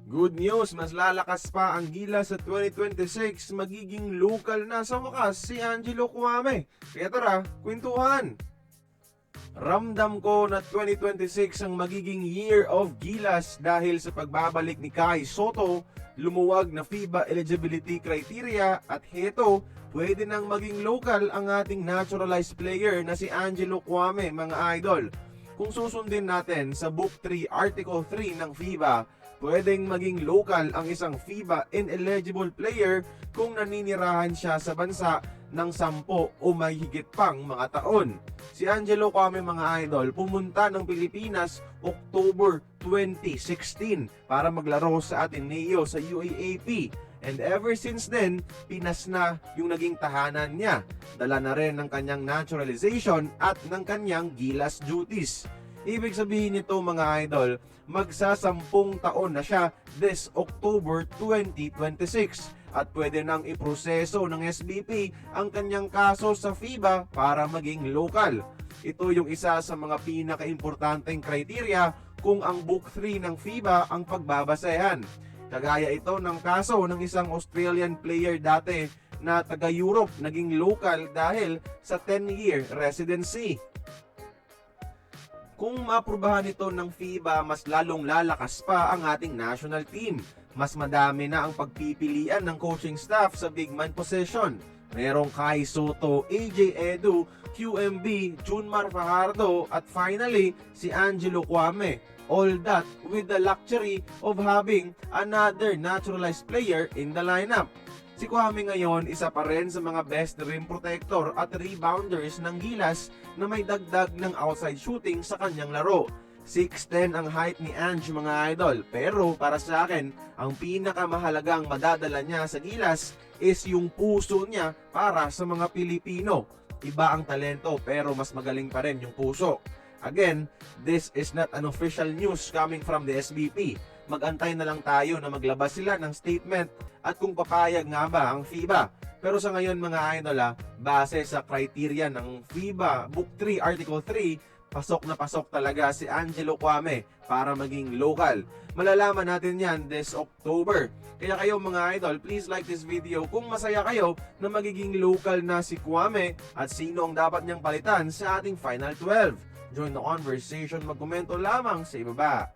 Good news, mas lalakas pa ang Gilas sa 2026, magiging local na sa wakas si Angelo Cuame. Kaya tara, kwentuhan! Ramdam ko na 2026 ang magiging year of Gilas dahil sa pagbabalik ni Kai Sotto, lumuwag na FIBA eligibility criteria at heto, pwede nang maging local ang ating naturalized player na si Angelo Cuame, mga idol. Kung susundin natin sa Book 3 Article 3 ng FIBA, pwedeng maging local ang isang FIBA ineligible player kung naninirahan siya sa bansa ng 10 o may higit pang mga taon. Si Angelo Cuame, mga idol, pumunta ng Pilipinas October 2016 para maglaro sa Ateneo sa UAAP. And ever since then, Pinas na yung naging tahanan niya. Dala na rin ng kanyang naturalization at ng kanyang Gilas duties. Ibig sabihin nito, mga idol, magsa-10 taon na siya this October 2026 at pwede nang iproseso ng SBP ang kanyang kaso sa FIBA para maging local. Ito yung isa sa mga pinaka-importanteng kriteria kung ang Book 3 ng FIBA ang pagbabasehan. Kagaya ito ng kaso ng isang Australian player dati na taga-Europe naging local dahil sa 10-year residency. Kung maaprubahan ito ng FIBA, mas lalong lalakas pa ang ating national team. Mas madami na ang pagpipilian ng coaching staff sa big man position. Merong Kai Sotto, AJ Edu, QMB, Junmar Fajardo at finally si Angelo Cuame. All that with the luxury of having another naturalized player in the lineup. Si Cuame ngayon, isa pa rin sa mga best rim protector at rebounders ng Gilas na may dagdag ng outside shooting sa kanyang laro. 6'10 ang height ni Ange, mga idol, pero para sa akin, ang pinakamahalagang madadala niya sa Gilas is yung puso niya para sa mga Pilipino. Iba ang talento pero mas magaling pa rin yung puso. Again, this is not an official news coming from the SBP. Mag-antay na lang tayo na maglabas sila ng statement at kung papayag nga ba ang FIBA. Pero sa ngayon, mga idol, base sa criteria ng FIBA Book 3 Article 3, pasok na pasok talaga si Angelo Cuame para maging local. Malalaman natin yan this October. Kaya kayo, mga idol, please like this video kung masaya kayo na magiging local na si Cuame at sino ang dapat niyang palitan sa ating Final 12. Join the conversation, magkomento lamang sa ibaba.